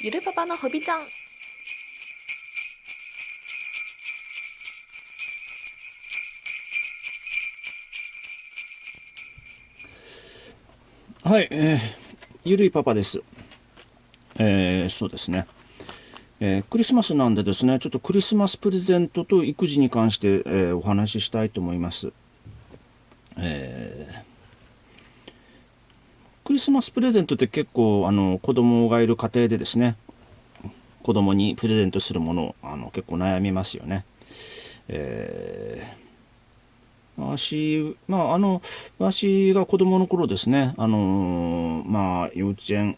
ゆるパパのほびちゃん。はい、ゆるいパパです。そうですね、クリスマスなんでですね、ちょっとクリスマスプレゼントと育児に関して、お話ししたいと思います。クリスマスプレゼントって結構子供がいる家庭でですね、子供にプレゼントするものを結構悩みますよね。私が子供の頃ですね、幼稚園、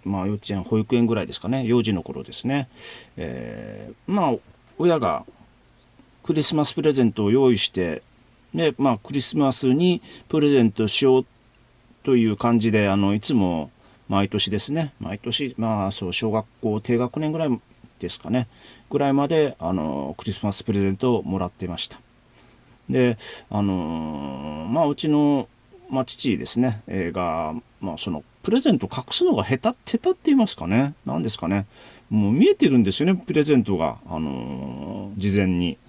保育園ぐらいですかね、幼児の頃ですね、親がクリスマスプレゼントを用意して、で、クリスマスにプレゼントしようという感じで、いつも毎年ですね、毎年、小学校低学年ぐらいですかね、ぐらいまで、クリスマスプレゼントをもらっていました。で、うちの、父ですね、そのプレゼント隠すのが下手って言いますかね、なんですかね、もう見えてるんですよね、プレゼントが、事前に。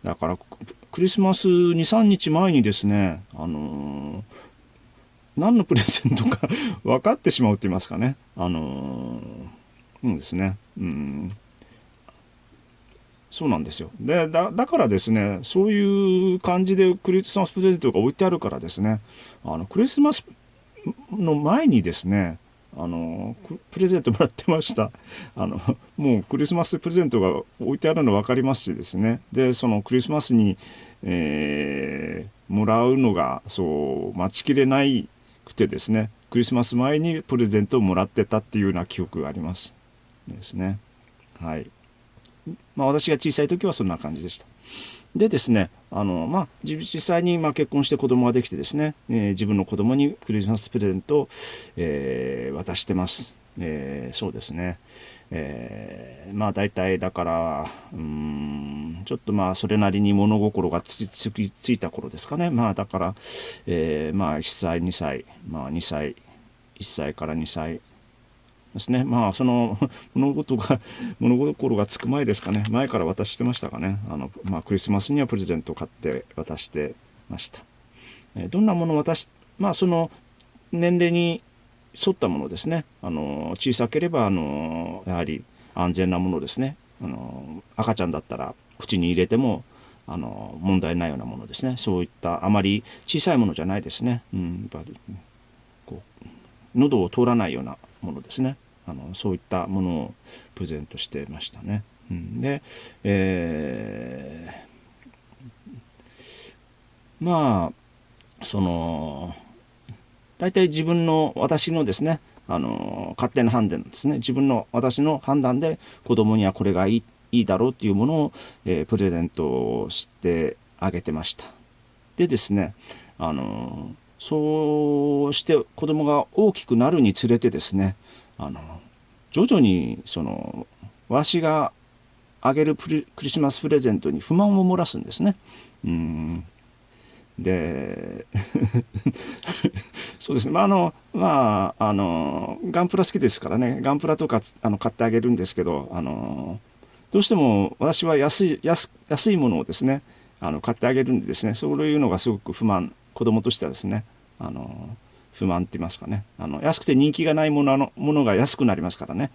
だからクリスマス2、3日前にですね、何のプレゼントか分かってしまうって言いますかね。うんですね。そうなんですよ。だからですね、そういう感じでクリスマスプレゼントが置いてあるからですね、クリスマスの前にですね、プレゼントもらってました。もうクリスマスプレゼントが置いてあるの分かりますしですね。で、そのクリスマスに、もらうのが、そう待ちきれないくてですね、クリスマス前にプレゼントをもらってたっていうような記憶があります。ですね。はい。私が小さい時はそんな感じでした。でですね、実際に結婚して子供ができてですね、自分の子供にクリスマスプレゼントを、渡してます。そうですね。大体だから、ちょっとそれなりに物心がついた頃ですかね。だから、1歳、2歳、2歳、1歳から2歳、ですね。その物心がつく前ですかね。前から渡してましたかね。クリスマスにはプレゼントを買って渡してました。どんなものをその年齢に沿ったものですね。小さければ、やはり安全なものですね。赤ちゃんだったら口に入れても、問題ないようなものですね。そういったあまり小さいものじゃないですね。やっぱりこ喉を通らないようなものですね。そういったものをプレゼントしてましたね。で、まその大体私のですね、勝手な判断ですね、私の判断で子供にはこれがいいだろうっていうものを、プレゼントしてあげてました。でですね、そうして子供が大きくなるにつれてですね、徐々にわしがあげるクリスマスプレゼントに不満を漏らすんですね。でそうですね。ガンプラ好きですからね、ガンプラとか買ってあげるんですけど、どうしても私は安いものをですね、買ってあげるんでですね、そういうのがすごく子供としてはですね、あの不満って言いますかね、安くて人気がないものが安くなりますからね、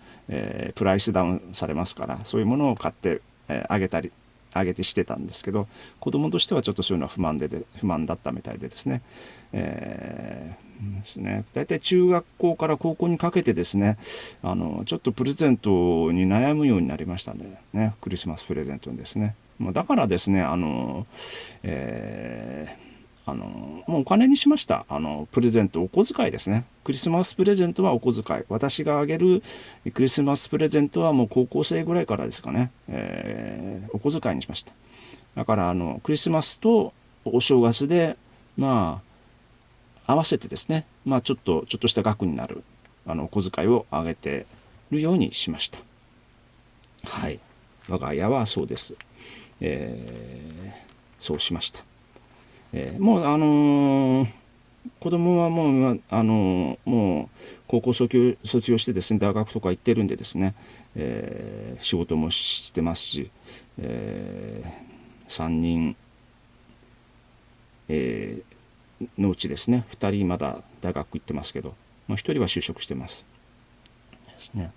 プライスダウンされますから、そういうものを買って、あげてしてたんですけど、子供としてはちょっとそういうのは不満だったみたいでですね、ですね。大体中学校から高校にかけてですね、ちょっとプレゼントに悩むようになりましたね、クリスマスプレゼントにですね。だからですね、もうお金にしました。プレゼント、お小遣いですね。クリスマスプレゼントはお小遣い。私があげるクリスマスプレゼントはもう高校生ぐらいからですかね。お小遣いにしました。だから、クリスマスとお正月で、合わせてですね、ちょっとした額になる、お小遣いをあげてるようにしました。はい。我が家はそうです。そうしました。もう子供はもうもう高校卒業してですね、大学とか行ってるんでですね、仕事もしてますし、3人、のうちですね2人まだ大学行ってますけど、1人は就職してますですね。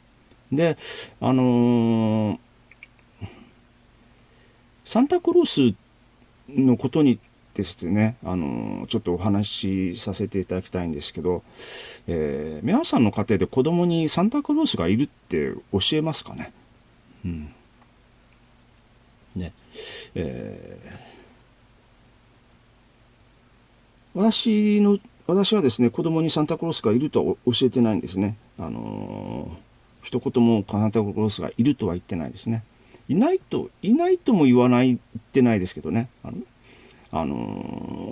でサンタクロースのことにですね、ちょっとお話しさせていただきたいんですけど、皆さんの家庭で子供にサンタクロースがいるって教えますかね。ね、私はですね、子供にサンタクロースがいるとは教えてないんですね。一言もサンタクロースがいるとは言ってないですね。いないとも言ってないですけどね。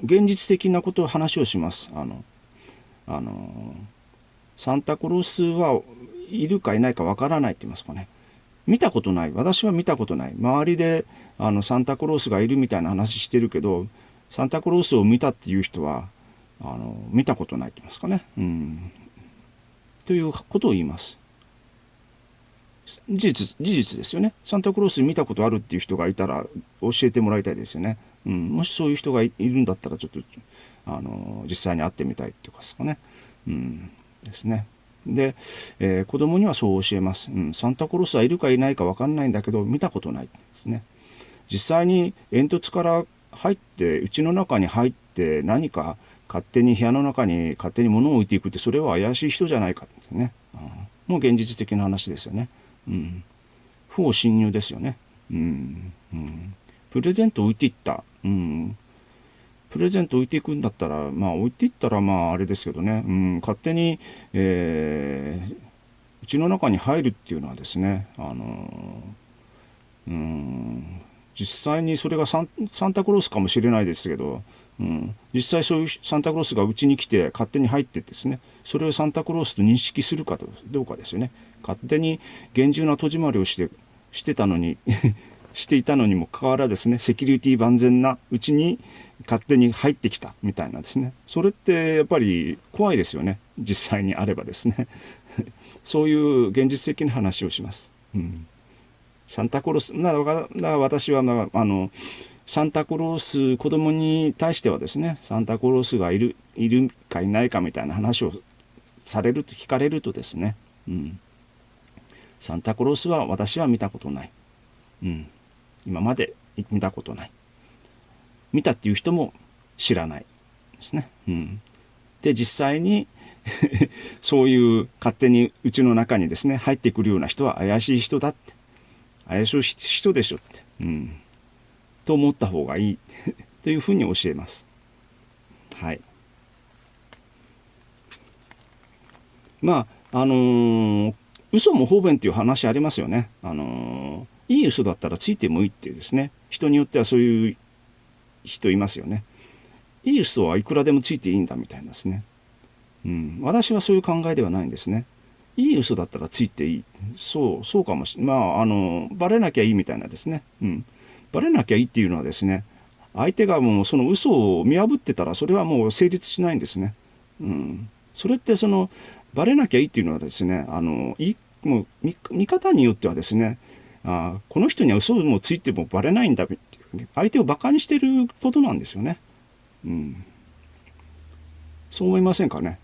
現実的なことを話をします。サンタクロースはいるかいないかわからないって言いますかね。見たことない。私は見たことない。周りでサンタクロースがいるみたいな話してるけど、サンタクロースを見たっていう人は見たことないって言いますかね。ということを言います。事実ですよね。サンタクロース見たことあるっていう人がいたら教えてもらいたいですよね。もしそういう人がいるんだったらちょっと実際に会ってみたいっていうかですかね。ですね。で、子供にはそう教えます。サンタクロースはいるかいないか分かんないんだけど見たことないですね。実際に煙突から入って家の中に入って何か勝手に部屋の中に勝手に物を置いていくって、それは怪しい人じゃないかってね。もう現実的な話ですよね。不法侵入ですよね。プレゼント置いていった。プレゼント置いていくんだったら、置いていったらあれですけどね、勝手に、うちの中に入るっていうのはですね、実際にそれがサンタクロースかもしれないですけど、実際そういうサンタクロースがうちに来て勝手に入ってですね、それをサンタクロースと認識するかどうかですよね。勝手に厳重な戸締まりをしてたのにしていたのにもかかわらずですね、セキュリティ万全なうちに勝手に入ってきたみたいなですね、それってやっぱり怖いですよね、実際にあればですねそういう現実的な話をします。サンタクロースだから私はサンタクロース、子供に対してはですね、サンタクロースがいるかいないかみたいな話を聞かれるとですね、サンタクロースは私は見たことない、今まで見たことない、見たっていう人も知らないですね。で実際にそういう勝手にうちの中にですね入ってくるような人は怪しい人だって、怪しい人でしょって、と思った方がいいというふうに教えます。はい。嘘も方便っていう話ありますよね。いい嘘だったらついてもいいっていうですね、人によってはそういう人いますよね。いい嘘はいくらでもついていいんだみたいなですね。私はそういう考えではないんですね。いい嘘だったらついていい。そうかもしれない。バレなきゃいいみたいなですね。バレなきゃいいっていうのはですね、相手がもうその嘘を見破ってたらそれはもう成立しないんですね。それってバレなきゃいいっていうのはですね、もう見方によってはですね、この人には嘘もついてもバレないんだっていう、ね、相手をバカにしてることなんですよね。そう思いませんかね。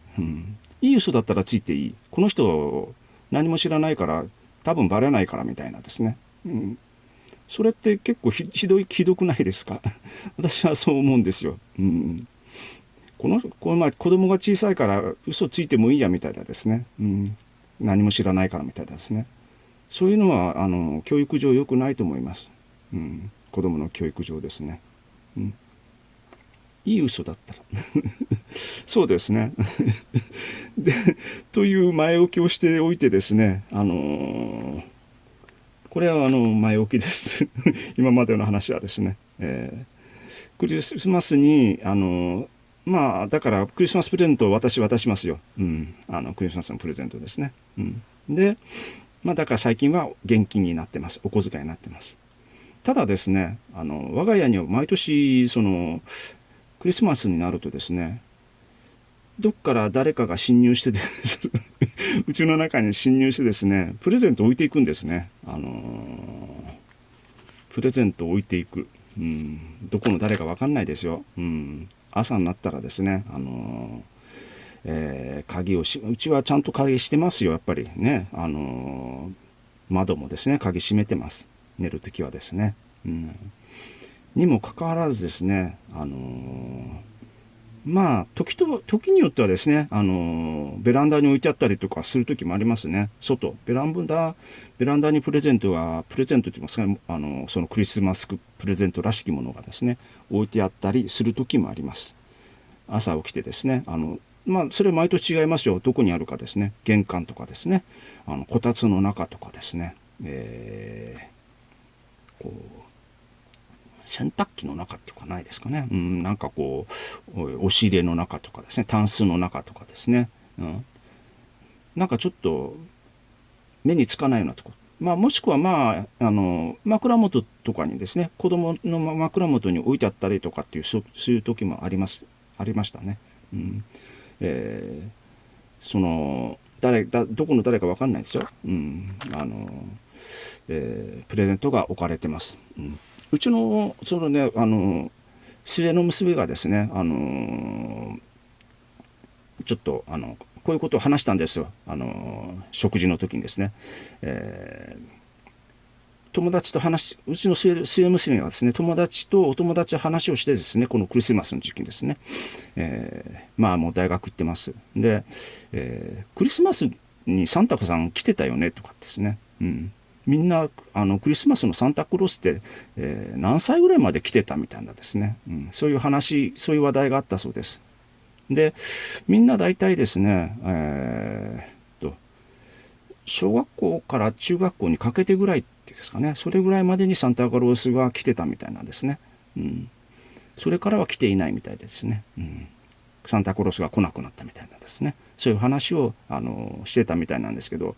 いい嘘だったらついていい。この人何も知らないから多分バレないからみたいなですね。それって結構ひどくないですか私はそう思うんですよ。この前子供が小さいから嘘ついてもいいやみたいなですね。何も知らないからみたいなですね。そういうのは教育上良くないと思います。子供の教育上ですね。いい嘘だったらそうですねでという前置きをしておいてですね、これは前置きです今までの話はですね、クリスマスにだからクリスマスプレゼントを渡しますよ、クリスマスのプレゼントですね、でだから最近は現金になってます。お小遣いになってます。ただですね、我が家には毎年クリスマスになるとですね、どっから誰かが侵入してですうちの中に侵入してですね、プレゼントを置いていくんですね。プレゼントを置いていく。うん、どこの誰か分かんないですよ。うん、朝になったらですね、鍵をうちはちゃんと鍵してますよ、やっぱりね。窓もですね、鍵閉めてます。寝るときはですね。うん、にもかかわらずですね、まあ時によってはですね、ベランダに置いてあったりとかする時もありますね。ベランダにプレゼントと言いますかね、そのクリスマスプレゼントらしきものがですね、置いてあったりする時もあります。朝起きてですね、まあそれは毎年違いますよ。どこにあるかですね、玄関とかですね、こたつの中とかですね、こう洗濯機の中っていうかないですかね。うん、なんかこう、押し入れの中とかですね、タンスの中とかですね。うん、なんかちょっと目につかないようなとこ。まあ、もしくは枕元とかにですね、子供の枕元に置いてあったりとかっていう、そういう時もありましたね。うん。えーその、どこの誰かわかんないですよ。うん。プレゼントが置かれてます。うん。うちの、そのね、末の娘がですね、ちょっと、こういうことを話したんですよ。食事の時にですね。友達とうちの末娘がですね、お友達と話をしてですね、このクリスマスの時期にですね、まあもう大学行ってます。で、クリスマスにサンタさん来てたよねとかですね。うん。みんなクリスマスのサンタクロースって、何歳ぐらいまで来てたみたいなですね、うん、そういう話題があったそうです。で、みんな大体ですね、小学校から中学校にかけてぐらいってですかね、それぐらいまでにサンタクロースが来てたみたいなんですね。うん、それからは来ていないみたいですね。うん、サンタクロースが来なくなったみたいなんですね。そういう話をしてたみたいなんですけど、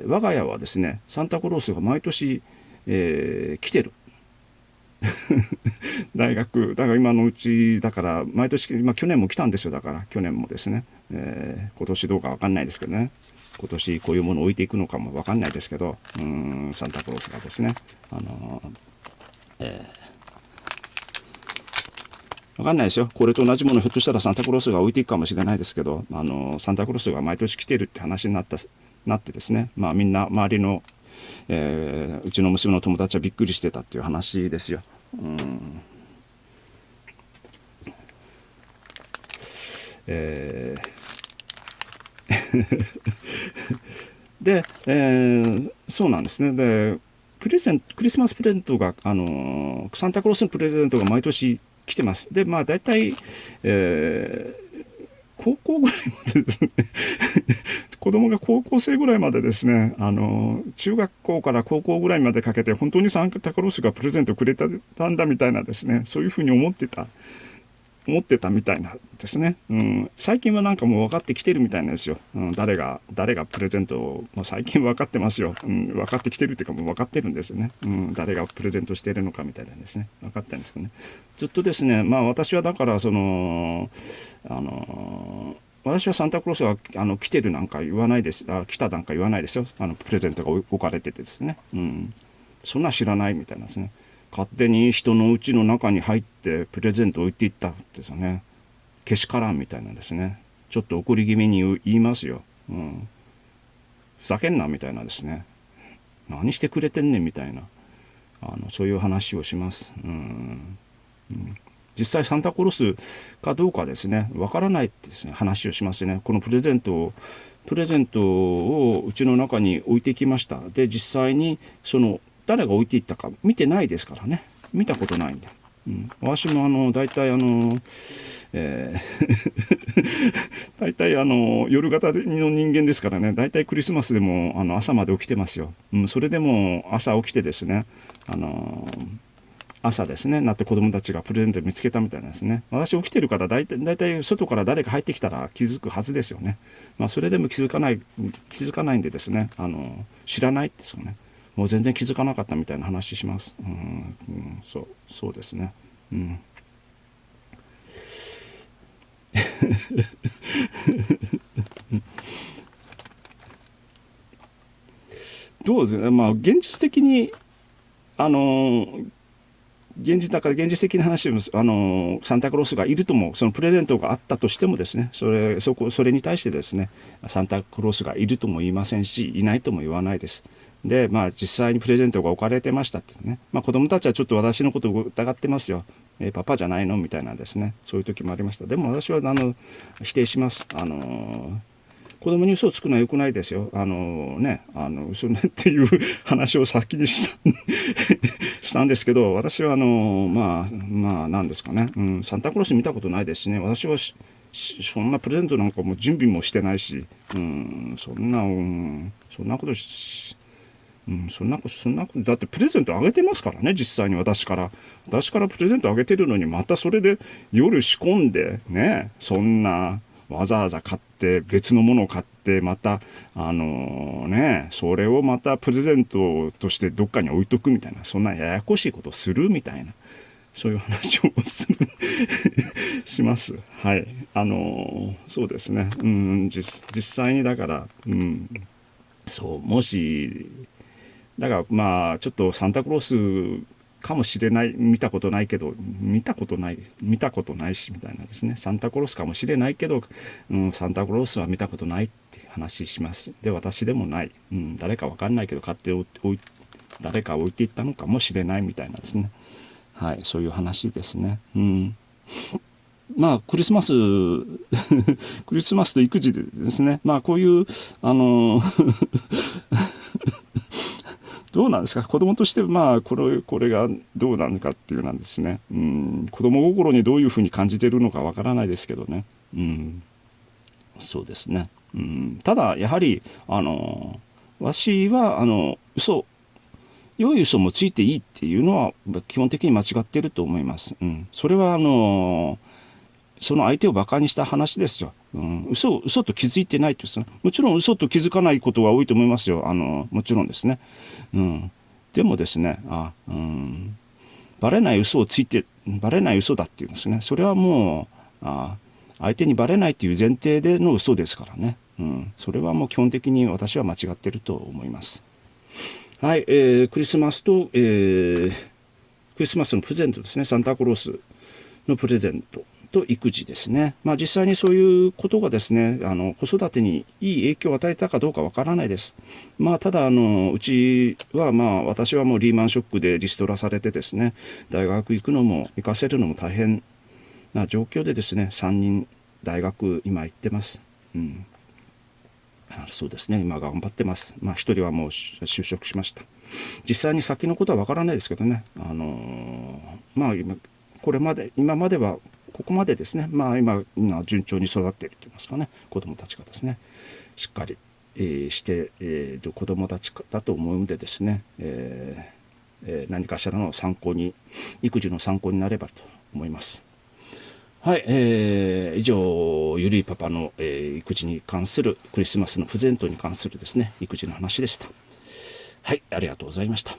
我が家はですね、サンタクロースが毎年、来てる。だから今のうちだから毎年、まあ、去年も来たんですよ。だから去年もですね、今年どうかわかんないですけどね、今年こういうものを置いていくのかもわかんないですけど、サンタクロースがですね、わかんないですよ。これと同じものひょっとしたらサンタクロースが置いていくかもしれないですけど、サンタクロースが毎年来てるって話になってですね、まあみんな周りの、うちの娘の友達はびっくりしてたっていう話ですよ。で、そうなんですね。で、クリスマスプレゼントが、サンタクロースのプレゼントが毎年来てます。で、まあ大体、高校ぐらいまでですね子供が高校生ぐらいまでですね、中学校から高校ぐらいまでかけて本当にサンタクロースがプレゼントくれたんだみたいなですね、そういうふうに思ってたみたいなんですね。うん、最近はなんかもう分かってきてるみたいなんですよ。うん、誰がプレゼントを、もう最近分かってますよ。うん、分かってきてるっていうかもう分かってるんですよね。うん、誰がプレゼントしているのかみたいなんですね。分かったんですけどね。ずっとですね、まあ私はだから私はサンタクロースが来てるなんか言わないです。来たなんか言わないですよ。プレゼントが置かれててですね。うん、そんな知らないみたいなんですね。勝手に人の家の中に入ってプレゼントを置いていったんですよね。けしからんみたいなんですね。ちょっと怒り気味に言いますよ。うん。ふざけんなみたいなですね。何してくれてんねんみたいな。そういう話をします。実際サンタクロースかどうかですね、わからないってですね、話をしますね。このプレゼントをうちの中に置いてきました。で、実際に誰が置いていったか見てないですからね。見たことないんで。私も大体大体夜型の人間ですからね、大体クリスマスでも朝まで起きてますよ。それでも朝起きてですね、朝ですね、なって子供たちがプレゼント見つけたみたいなんですね。私起きてるから大体外から誰か入ってきたら気づくはずですよね。まあそれでも気づかないんでですね、知らないですよね。もう全然気づかなかったみたいな話します。そうですね。どうですね、まあ現実的にあの現実的な話でもサンタクロースがいるとも、そのプレゼントがあったとしてもですね、それに対してですね、サンタクロースがいるとも言いませんし、いないとも言わないです。で、まあ実際にプレゼントが置かれてましたってね、まあ子供たちはちょっと私のことを疑ってますよ。パパじゃないのみたいなですね、そういう時もありました。でも私は否定します。子供に嘘をつくのは良くないですよ。嘘ねっていう話を先にしたんですけど、私はなんですかね、サンタクロース見たことないですしね、私はそんなプレゼントなんかも準備もしてないし、そんなことだってプレゼントあげてますからね、実際に私からプレゼントあげてるのに、またそれで夜仕込んでね、そんなわざわざ買って別のものを買ってまたそれをまたプレゼントとしてどっかに置いとくみたいな、そんなややこしいことをするみたいな、そういう話をします。はい。そうですね。実際にだから、もしだからまあちょっとサンタクロースかもしれない、見たことないしみたいなですね、サンタクロースかもしれないけど、サンタクロースは見たことないって話します。で、私でもない、誰かわかんないけど買って誰か置いていったのかもしれないみたいなですね、はい、そういう話ですね。まあクリスマスクリスマスと育児でですね、まあこういうどうなんですか、子供としてまあこれがどうなのかっていうなんですね、子供心にどういうふうに感じてるのかわからないですけどね、そうですね、ただやはり私は良い嘘もついていいっていうのは基本的に間違ってると思います。それはその相手をバカにした話ですよ。嘘と気づいてないとですね。もちろん嘘と気づかないことは多いと思いますよ。もちろんですね。でもですね、バレない嘘だっていうんですね。それはもう相手にバレないっていう前提での嘘ですからね。それはもう基本的に私は間違ってると思います。はい、クリスマスのプレゼントですね。サンタクロースのプレゼントと育児ですね。まあ実際にそういうことがですね、子育てにいい影響を与えたかどうかわからないです。まあただうちは私はもうリーマンショックでリストラされてですね、大学行かせるのも大変な状況でですね、3人大学今行ってます。そうですね、今頑張ってます。1人はもう就職しました。実際に先のことはわからないですけどね、今まではここまでですね、今順調に育っていると言いますかね、子どもたちがですねしっかり、している子どもたちだと思うのでですね、何かしらの育児の参考になればと思います。はい、以上ゆるいパパの、育児に関するクリスマスのプレゼントに関するですね育児の話でした。はい、ありがとうございました。